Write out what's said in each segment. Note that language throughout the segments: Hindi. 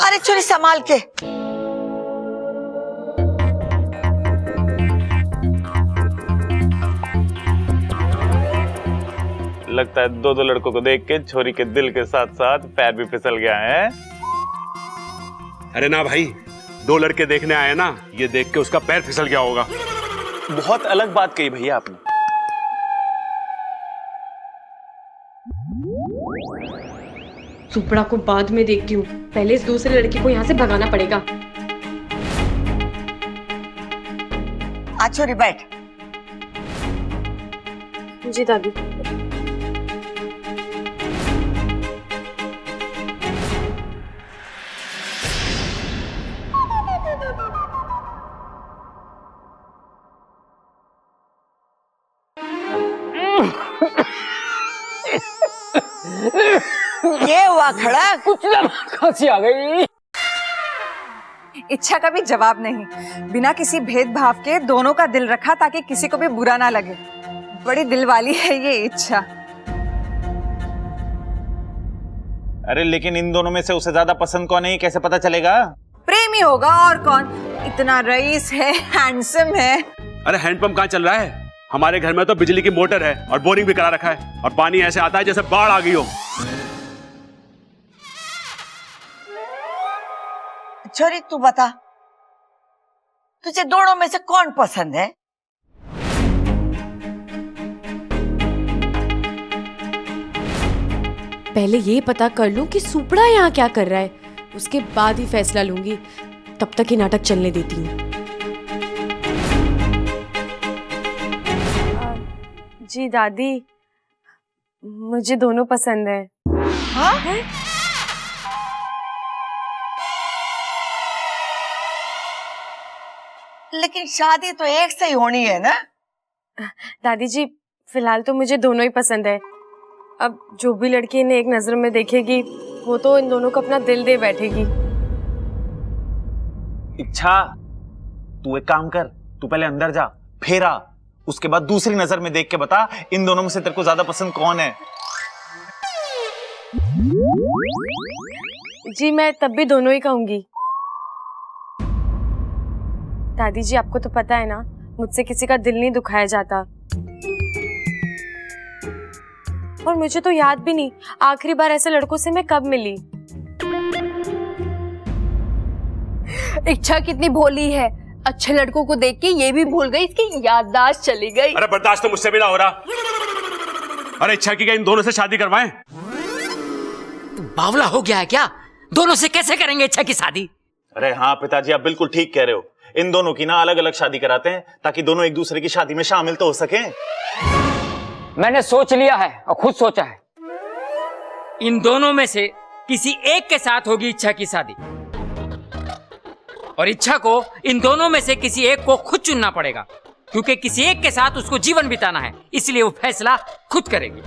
अरे छोरी संभाल के। लगता है दो लड़कों को देख के छोरी के दिल के साथ साथ पैर भी फिसल गया है। अरे ना भाई, दो लड़के देखने आए ना, ये देख के उसका पैर फिसल गया होगा। बहुत अलग बात कही भैया आपने। सुपड़ा को बाद में देखती हूँ, पहले इस दूसरे लड़की को यहाँ से भगाना पड़ेगा। आ छोरी बैठ। जी दादी। ये हुआ खड़ा, कुछ ना, खांसी आ गई। इच्छा का भी जवाब नहीं, बिना किसी भेदभाव के दोनों का दिल रखा ताकि किसी को भी बुरा ना लगे। बड़ी दिल वाली है ये इच्छा। अरे लेकिन इन दोनों में से उसे ज्यादा पसंद कौन है ये कैसे पता चलेगा? प्रेमी होगा और कौन, इतना रईस है, हैंडसम है। अरे हैंडपंप कहाँ चल रहा है? हमारे घर में तो बिजली की मोटर है और बोरिंग भी करा रखा है, और पानी ऐसे आता है जैसे बाढ़ आ गई हो। छोरी तू बता, तुझे दोनों में से कौन पसंद है? पहले ये पता कर लूं कि सुपड़ा यहाँ क्या कर रहा है, उसके बाद ही फैसला लूंगी। तब तक ये नाटक चलने देती हूँ। जी दादी, मुझे दोनों पसंद है। हाँ? लेकिन शादी तो एक से ही होनी है ना? दादी जी, फिलहाल तो मुझे दोनों ही पसंद है। अब जो भी लड़की इन्हें एक नजर में देखेगी, वो तो इन दोनों को अपना दिल दे बैठेगी। इच्छा, तू एक काम कर, तू पहले अंदर जा, फिर आ, उसके बाद दूसरी नजर में देख के बता इन दोनों में से तेरे को ज्यादा पसंद कौन है। जी मैं तब भी दोनों ही कहूंगी। दादी जी, आपको तो पता है ना, मुझसे किसी का दिल नहीं दुखाया जाता। और मुझे तो याद भी नहीं आखिरी बार ऐसे लड़कों से मैं कब मिली। इच्छा कितनी भोली है, अच्छे लड़कों को देख के ये भी भूल गई, इसकी याददाश्त चली गई। अरे बर्दाश्त तो मुझसे भी ना हो रहा। अरे इच्छा की क्या इन दोनों से शादी करवाएं? तू बावला हो गया है क्या? दोनों से कैसे करेंगे इच्छा की शादी? अरे हाँ पिताजी, आप बिल्कुल ठीक कह रहे हो। इन दोनों की ना अलग अलग शादी कराते हैं ताकि दोनों एक दूसरे की शादी में शामिल तो हो सके। मैंने सोच लिया है और खुद सोचा है। इन दोनों में से किसी एक के साथ होगी इच्छा की शादी, और इच्छा को इन दोनों में से किसी एक को खुद चुनना पड़ेगा, क्योंकि किसी एक के साथ उसको जीवन बिताना है, इसलिए वो फैसला खुद करेगी।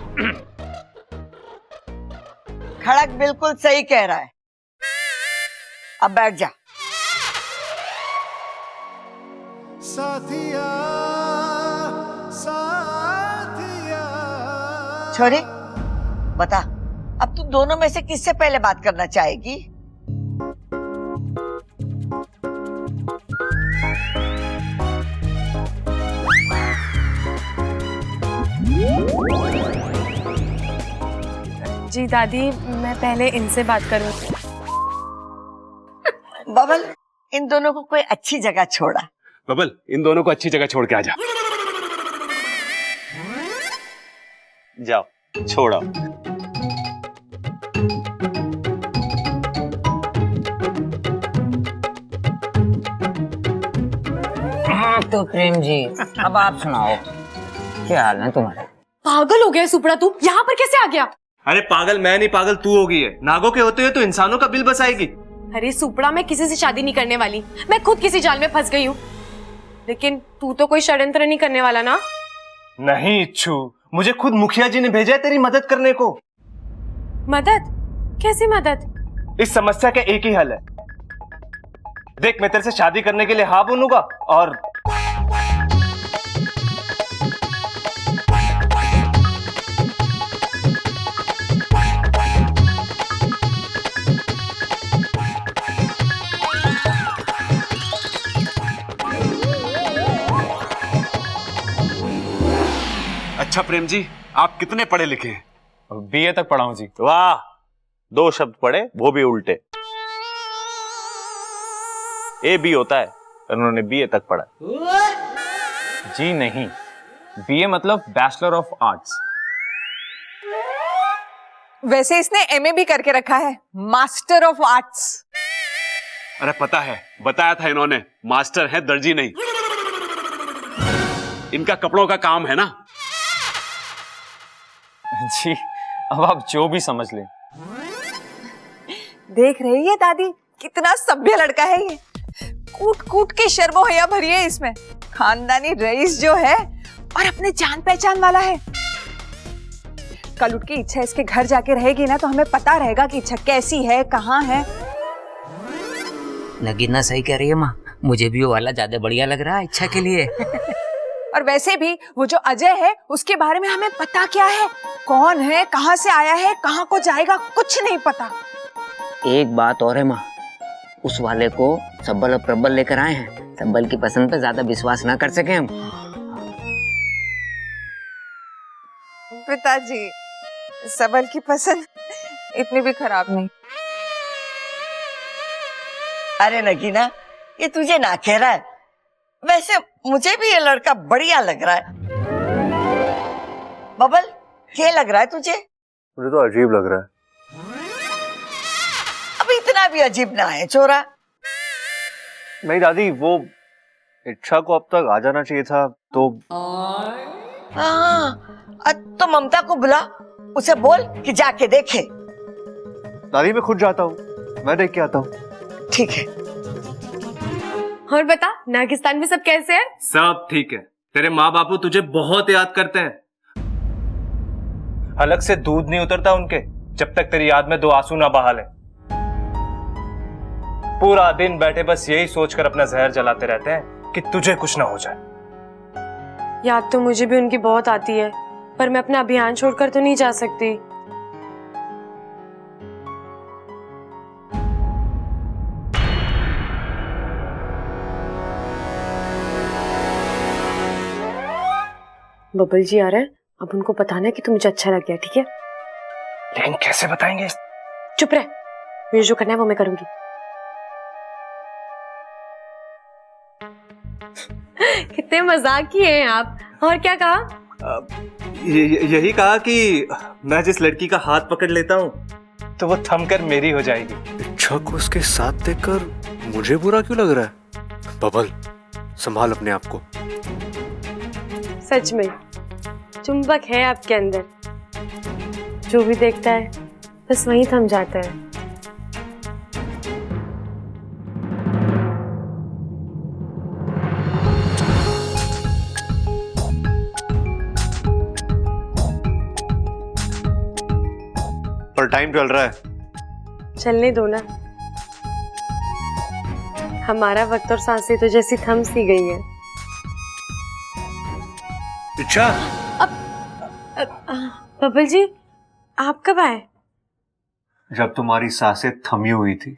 खड़क बिल्कुल सही कह रहा है। अब बैठ जा। साथिया साथिया। छोरी बता, अब तू दोनों में से किससे पहले बात करना चाहेगी? जी दादी, मैं पहले इनसे बात करूं। बबल, इन दोनों को कोई अच्छी जगह छोड़ा। बबल, इन दोनों को अच्छी जगह छोड़ के आ जा। जाओ, छोड़ो। हाँ तो प्रेम जी, अब आप सुनाओ, क्या हाल है तुम्हारे? पागल हो गया सुपड़ा, तू यहाँ पर कैसे आ गया? अरे पागल मैं नहीं, पागल तू हो गई है। नागों के होते हुए तो इंसानों का बिल बसाएगी। अरे सुपड़ा, मैं किसी से शादी नहीं करने वाली, मैं खुद किसी जाल में फंस गई हूँ। लेकिन तू तो कोई षड्यंत्र नहीं करने वाला ना? नहीं इच्छू, मुझे खुद मुखिया जी ने भेजा है तेरी मदद करने को। मदद? कैसी मदद? इस समस्या का एक ही हल है। देख, मैं तेरे से शादी करने के लिए हाँ बोलूंगा और अच्छा प्रेम जी, आप कितने पढ़े लिखे हैं? बीए तक पढ़ा हूं जी। वाह, 2 शब्द पढ़े, वो भी उल्टे। ए बी होता है, उन्होंने बीए तक पढ़ा। जी नहीं, बीए मतलब बैचलर ऑफ आर्ट्स। वैसे इसने एमए भी करके रखा है, मास्टर ऑफ आर्ट्स। अरे पता है, बताया था इन्होंने, मास्टर है, दर्जी नहीं। इनका कपड़ों का काम है ना। जी अब आप जो भी समझ लें। देख रही है दादी, कितना सभ्य लड़का है ये। कूट कूट के शर्मो हया भरी है इसमें। खानदानी रईस जो है और अपने जान पहचान वाला है। कल उठ की इच्छा इसके घर जाके रहेगी ना, तो हमें पता रहेगा कि इच्छा कैसी है, कहाँ है। नगीना सही कह रही है माँ, मुझे भी वो वाला ज्यादा बढ़िया लग रहा है इच्छा के लिए। और वैसे भी वो जो अजय है, उसके बारे में हमें पता क्या है, कौन है, कहाँ से आया है, कहाँ को जाएगा, कुछ नहीं पता। एक बात और है माँ, उस वाले को सब्बल और प्रबल लेकर आए हैं। सब्बल की पसंद पे ज्यादा विश्वास ना कर सके हम। पिताजी, सबल की पसंद इतनी भी खराब नहीं। अरे नगीना, ये तुझे ना कह रहा है, वैसे मुझे भी ये लड़का बढ़िया लग रहा है। बबल, क्या लग रहा है तुझे? मुझे तो अजीब लग रहा है। अब इतना भी अजीब ना है छोरा। नहीं दादी, वो इच्छा को अब तक आ जाना चाहिए था तो। हाँ, तो ममता को बुला, उसे बोल कि जाके देखे। दादी मैं खुद जाता हूँ, मैं देख के आता हूँ। ठीक है। और बता, नागिस्तान में सब कैसे हैं? सब ठीक है। तेरे माँ बापू तुझे बहुत याद करते हैं। हलक से दूध नहीं उतरता उनके जब तक तेरी याद में 2 आंसू ना बहा ले। पूरा दिन बैठे बस यही सोचकर अपना जहर जलाते रहते हैं कि तुझे कुछ ना हो जाए। याद तो मुझे भी उनकी बहुत आती है, पर मैं अपना अभियान छोड़कर तो नहीं जा सकती। बबल जी आ रहे हैं, अब उनको बताना कि तुम मुझे अच्छा लग गया, ठीक है? लेकिन कैसे बताएंगे? चुप रह, मुझे जो करना है वो मैं करूंगी। कितने मजाकी हैं आप। और क्या कहा? यही कहा कि मैं जिस लड़की का हाथ पकड़ लेता हूँ तो वो थमकर मेरी हो जाएगी। इच्छा को उसके साथ देखकर मुझे बुरा क्यों लग रहा है? बबल, संभाल अपने आप को। सच में चुंबक है आपके अंदर, जो भी देखता है बस वहीं थम जाता है। पर टाइम चल रहा है। चलने दो ना, हमारा वक्त और सांसें तो जैसी थम सी गई है। इच्छा, बबल जी, आप कब आए? जब तुम्हारी सांसें थमी हुई थी।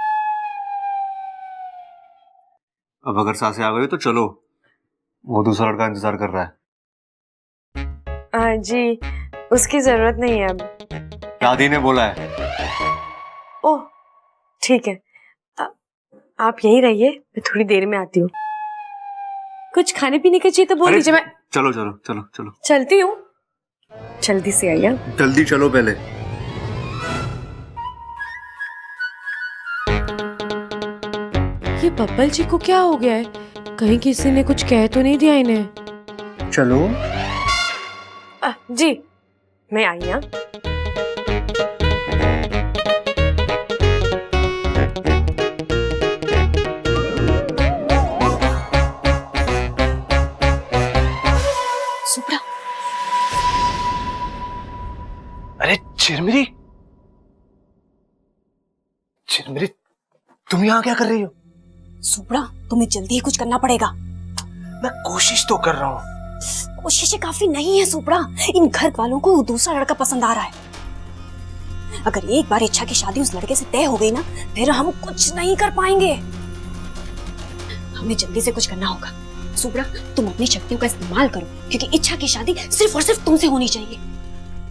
अब अगर सांसें आ गई तो चलो, वो दूसरा लड़का इंतजार कर रहा है। जी, उसकी जरूरत नहीं है अब। दादी ने बोला है। ओह ठीक है, आप यहीं रहिए, मैं थोड़ी देर में आती हूँ। कुछ खाने पीने की चीज तो बोल दीजिए। मैं चलो चलो चलो चलो, चलती हूँ, जल्दी से आइए। जल्दी चलो पहले। ये बब्बल जी को क्या हो गया है? कहीं किसी ने कुछ कह तो नहीं दिया इन्हें? चलो। जी मैं आई। हाँ, सुब्रा, अरे चिरमिरी, चिरमिरी, तुम यहाँ क्या कर रही हो? सुब्रा, तुम्हें जल्दी ही कुछ करना पड़ेगा। मैं कोशिश तो कर रहा हूँ। कोशिशें काफी नहीं है सुब्रा, इन घर वालों को दूसरा लड़का पसंद आ रहा है। अगर एक बार इच्छा की शादी उस लड़के से तय हो गई ना, फिर हम कुछ नहीं कर पाएंगे। हमें जल्दी से कुछ करना होगा। सुब्रा, तुम अपनी शक्तियों का इस्तेमाल करो, क्योंकि इच्छा की शादी सिर्फ और सिर्फ तुमसे होनी चाहिए।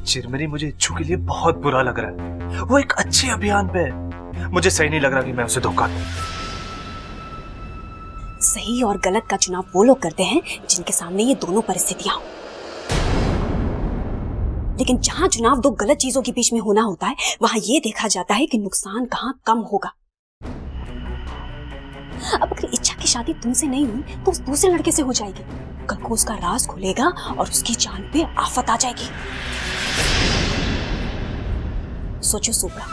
चिरमिरी, मुझे इच्छू के लिए बहुत बुरा लग रहा है। वो एक अच्छे अभियान पे है, मुझे सही नहीं लग रहा कि मैं उसे धोखा दूं। सही और गलत का चुनाव वो लोग करते हैं जिनके सामने ये दोनों परिस्थितियां हो। लेकिन जहां चुनाव दो गलत चीजों के बीच में होना होता है, वहां ये देखा जाता है कि नुकसान कहां कम होगा। अब अगर इच्छा की शादी तुमसे नहीं हुई तो उस दूसरे लड़के से हो जाएगी। कल को उसका राज खुलेगा और उसकी जान पे आफत आ जाएगी। सोचो सुब्रा,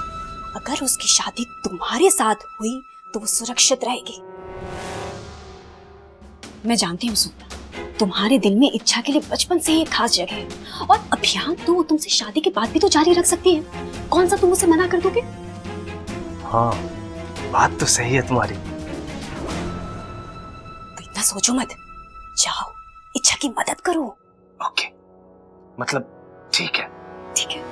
अगर उसकी शादी तुम्हारे साथ हुई तो वो सुरक्षित रहेगी। मैं जानती हूँ सुब्रा, तुम्हारे दिल में इच्छा के लिए बचपन से ही एक खास जगह है, और अभियान तो वो तुमसे शादी के बाद भी तो जारी रख सकती है। कौन सा तुम उसे मना कर दोगे? हाँ, बात तो सही है तुम्हारी। तो इतना सोचो मत, जाओ इच्छा की मदद करो। ओके, मतलब ठीक है। ठीक है।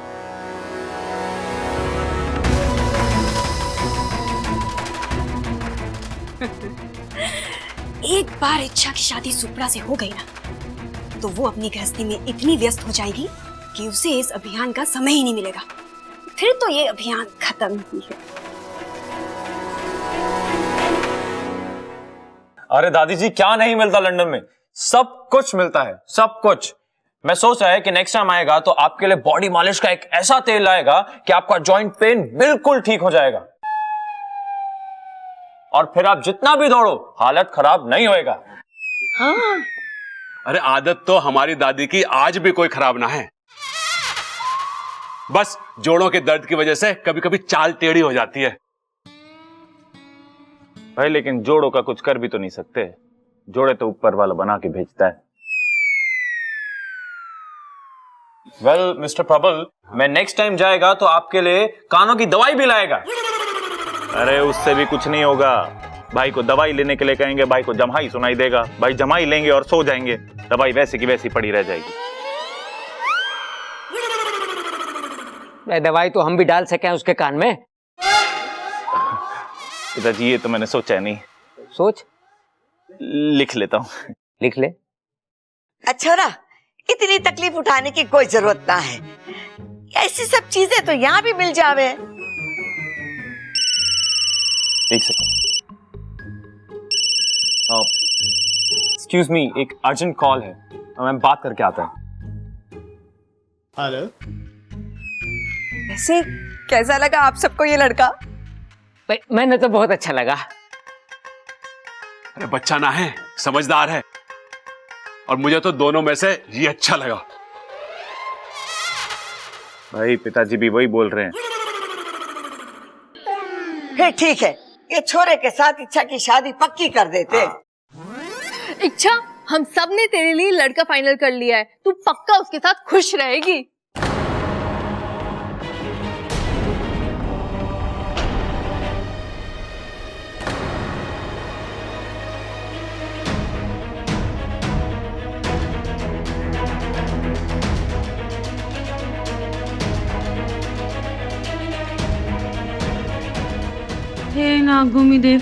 एक बार इच्छा की शादी सुप्रा से हो गई ना, तो वो अपनी गृहस्थी में इतनी व्यस्त हो जाएगी कि उसे इस अभियान का समय ही नहीं मिलेगा। फिर तो ये अभियान खत्म ही है। अरे दादी जी, क्या नहीं मिलता लंदन में? सब कुछ मिलता है, सब कुछ। मैं सोच रहा है कि नेक्स्ट टाइम आएगा तो आपके लिए बॉडी मालिश का एक ऐसा तेल लाएगा कि आपका जॉइंट पेन बिल्कुल ठीक हो जाएगा, और फिर आप जितना भी दौड़ो हालत खराब नहीं होएगा। हाँ। अरे आदत तो हमारी दादी की आज भी कोई खराब ना है, बस जोड़ों के दर्द की वजह से कभी कभी चाल टेढ़ी हो जाती है। भाई लेकिन जोड़ों का कुछ कर भी तो नहीं सकते, जोड़े तो ऊपर वाला बना के भेजता है। वेल मिस्टर प्रबल, मैं नेक्स्ट टाइम जाएगा तो आपके लिए कानों की दवाई भी लाएगा। अरे उससे भी कुछ नहीं होगा, भाई को दवाई लेने के लिए कहेंगे, भाई को जम्हाई सुनाई देगा, भाई जम्हाई लेंगे और सो जाएंगे, दवाई वैसे की वैसी पड़ी रह जाएगी। दवाई तो हम भी डाल सके उसके कान में। पिताजी ये तो मैंने सोचा नहीं। सोच, लिख लेता हूँ। लिख ले। अच्छा ना, इतनी तकलीफ उठाने की कोई जरूरत ना है, ऐसी सब चीजें तो यहाँ भी मिल जावे। एक सेकंड, एक्सक्यूज मी, एक अर्जेंट कॉल है, मैं बात करके आता हूँ। हेलो। वैसे कैसा लगा आप सबको ये लड़का? भाई मैंने तो बहुत अच्छा लगा। अरे बच्चा ना है, समझदार है, और मुझे तो दोनों में से ये अच्छा लगा। भाई पिताजी भी वही बोल रहे हैं। फिर ठीक है, ये छोरे के साथ इच्छा की शादी पक्की कर देते। इच्छा, हम सब ने तेरे लिए लड़का फाइनल कर लिया है, तू पक्का उसके साथ खुश रहेगी। हे नागभूमि देव,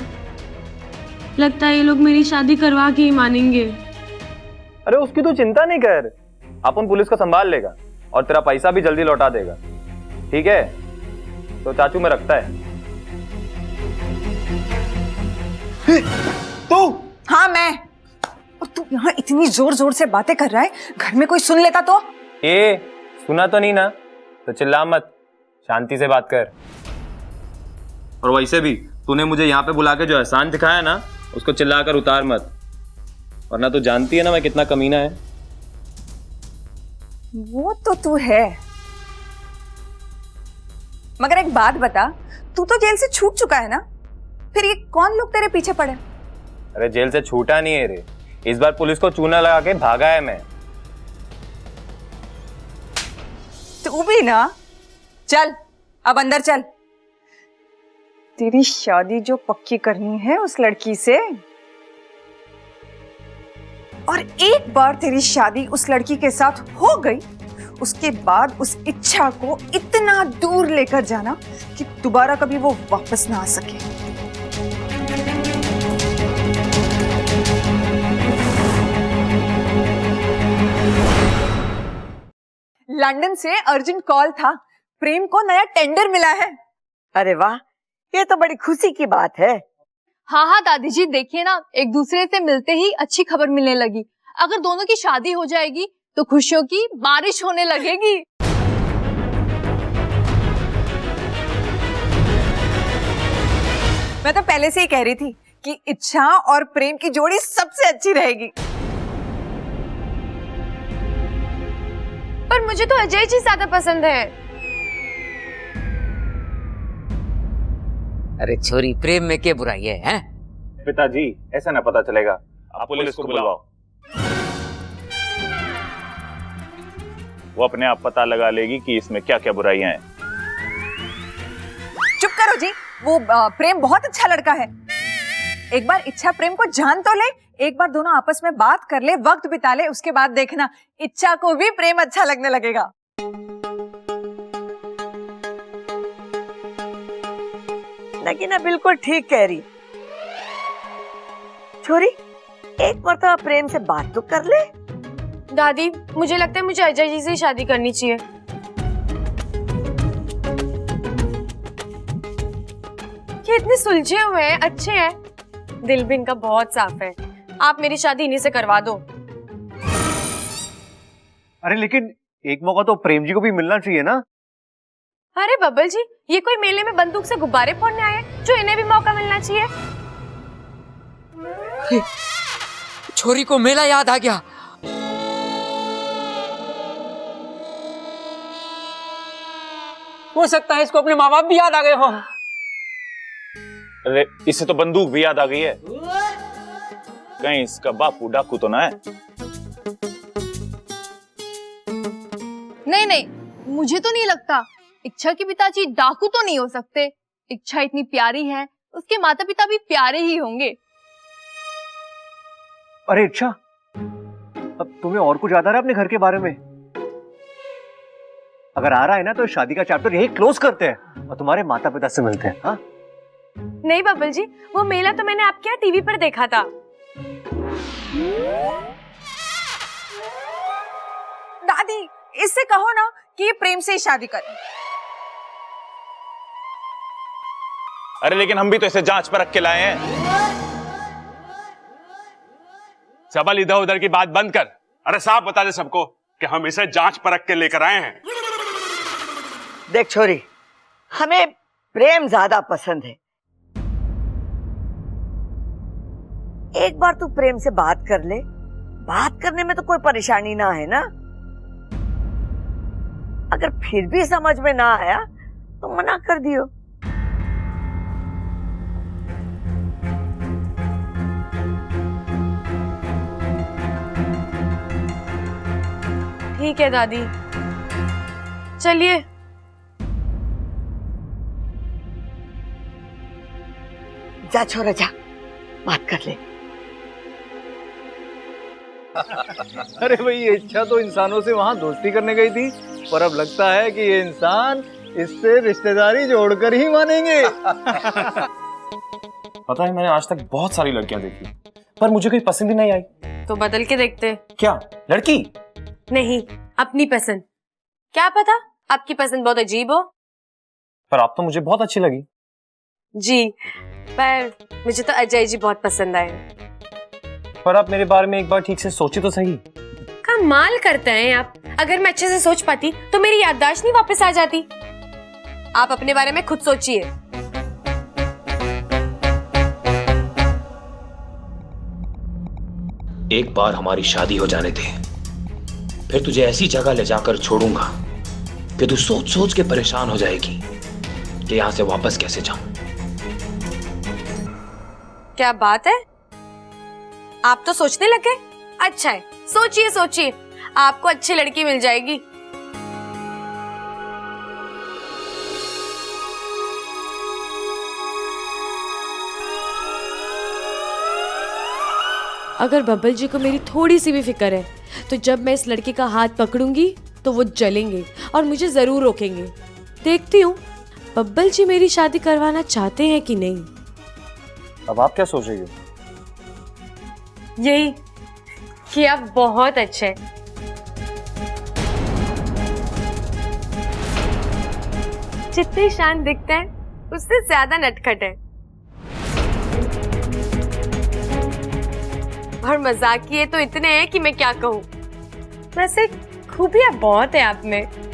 लगता है ये लोग मेरी शादी करवा के ही मानेंगे। अरे उसकी तू चिंता नहीं कर, अपन पुलिस को संभाल लेगा और तेरा पैसा भी जल्दी लौटा देगा, ठीक है? तो चाचू में रखता है। तू? हाँ मैं। और तू यहाँ इतनी जोर जोर से बातें कर रहा है, घर में कोई सुन लेता तो? ए, सुना तो नहीं ना? तो चिल्ला मत, शांति से बात कर। और वैसे भी तूने मुझे यहाँ पे बुला के जो एहसान दिखाया ना, उसको चिल्लाकर उतार मत, वरना तू जानती है ना मैं कितना कमीना है। वो तो तू है, मगर एक बात बता, तू तो जेल से छूट चुका है ना, फिर ये कौन लोग तेरे पीछे पड़े? अरे जेल से छूटा नहीं है रे, इस बार पुलिस को चूना लगा के भागा है मैं। तू भी ना, चल अब अंदर चल, तेरी शादी जो पक्की करनी है उस लड़की से, और एक बार तेरी शादी उस लड़की के साथ हो गई, उसके बाद उस इच्छा को इतना दूर लेकर जाना कि दोबारा कभी वो वापस ना आ सके। लंदन से अर्जेंट कॉल था, प्रेम को नया टेंडर मिला है। अरे वाह, ये तो बड़ी खुशी की बात है। हाँ हाँ दादी जी, देखिए ना, एक दूसरे से मिलते ही अच्छी खबर मिलने लगी। अगर दोनों की शादी हो जाएगी तो खुशियों की बारिश होने लगेगी। मैं तो पहले से ही कह रही थी कि इच्छा और प्रेम की जोड़ी सबसे अच्छी रहेगी। पर मुझे तो अजय जी ज्यादा पसंद है। अरे छोरी, प्रेम में क्या बुराई है, हैं? पिताजी, ऐसा ना पता चलेगा, आप पुलिस को बुलाओ। वो अपने आप पता लगा लेगी कि इसमें क्या क्या बुराइयां हैं। चुप करो जी, वो प्रेम बहुत अच्छा लड़का है। एक बार इच्छा प्रेम को जान तो ले, एक बार दोनों आपस में बात कर ले, वक्त बिता ले, उसके बाद देखना इच्छा को भी प्रेम अच्छा लगने लगेगा। नगीना बिल्कुल ठीक कह रही। छोरी, एक मर्तबा प्रेम से बात तो कर ले। दादी, मुझे लगता है मुझे अजय जी से ही शादी करनी चाहिए। ये इतने सुलझे हुए हैं, अच्छे हैं, दिल भी इनका बहुत साफ है। आप मेरी शादी इन्हीं से करवा दो। अरे लेकिन एक मौका तो प्रेम जी को भी मिलना चाहिए ना। अरे बब्बल जी, ये कोई मेले में बंदूक से गुब्बारे फोड़ने आए जो इन्हें भी मौका मिलना चाहिए। छोरी को मेला याद आ गया। हो सकता है इसको अपने माँ बाप भी याद आ गए हो। अरे इसे तो बंदूक भी याद आ गई है। कहीं इसका बापू डाकू तो ना है? नहीं नहीं, मुझे तो नहीं लगता। इच्छा के पिताजी डाकू तो नहीं हो सकते। इच्छा इतनी प्यारी है, उसके माता पिता भी प्यारे ही होंगे। अरे इच्छा, अब तुम्हें और कुछ याद आ रहा है अपने घर के बारे में? अगर आ रहा है ना तो शादी का चैप्टर यही क्लोज करते हैं और तुम्हारे माता पिता से मिलते हैं। हाँ? नहीं बब्बल जी, वो मेला तो मैंने आपके यहाँ टीवी पर देखा था। दादी, इससे कहो ना कि ये प्रेम से ही शादी करे। अरे लेकिन हम भी तो इसे जांच पर रख के लाए हैं। सबल, इधर उधर की बात बंद कर। अरे साफ बता दे सबको कि हम इसे जांच परख के लेकर आए हैं। देख छोरी, हमें प्रेम ज्यादा पसंद है। एक बार तू प्रेम से बात कर ले, बात करने में तो कोई परेशानी ना है ना। अगर फिर भी समझ में ना आया तो मना कर दियो। ठीक है दादी, चलिए। जा छोरा जा, बात कर ले। अरे भाई, ये इच्छा तो इंसानों से वहां दोस्ती करने गई थी, पर अब लगता है कि ये इंसान इससे रिश्तेदारी जोड़कर ही मानेंगे। पता है, मैंने आज तक बहुत सारी लड़कियां देखी, पर मुझे कोई पसंद ही नहीं आई। तो बदल के देखते। क्या लड़की? नहीं, अपनी पसंद। क्या पता आपकी पसंद बहुत अजीब हो। पर आप तो मुझे बहुत अच्छी लगी। जी, पर मुझे तो अजय जी बहुत पसंद आए। पर आप मेरे बारे में एक बार ठीक से सोचिए तो सही। कमाल करते हैं आप। अगर मैं अच्छे से सोच पाती तो मेरी याददाश्त नहीं वापस आ जाती। आप अपने बारे में खुद सोचिए। एक बार हमारी शादी हो जाने दे, फिर तुझे ऐसी जगह ले जाकर छोड़ूंगा कि तू सोच सोच के परेशान हो जाएगी कि यहां से वापस कैसे जाऊं। क्या बात है, आप तो सोचने लगे। अच्छा है, सोचिए सोचिए, आपको अच्छी लड़की मिल जाएगी। अगर बब्बल जी को मेरी थोड़ी सी भी फिक्र है तो जब मैं इस लड़की का हाथ पकड़ूंगी तो वो जलेंगे और मुझे जरूर रोकेंगे। देखती हूँ बब्बल जी मेरी शादी करवाना चाहते हैं कि नहीं। अब आप क्या सोच रही हो? यही कि आप बहुत अच्छे हैं। जितने शांत दिखते हैं उससे ज्यादा नटखट है। और मजाकिये तो इतने हैं कि मैं क्या कहूँ। वैसे खूबियां बहुत है आप में।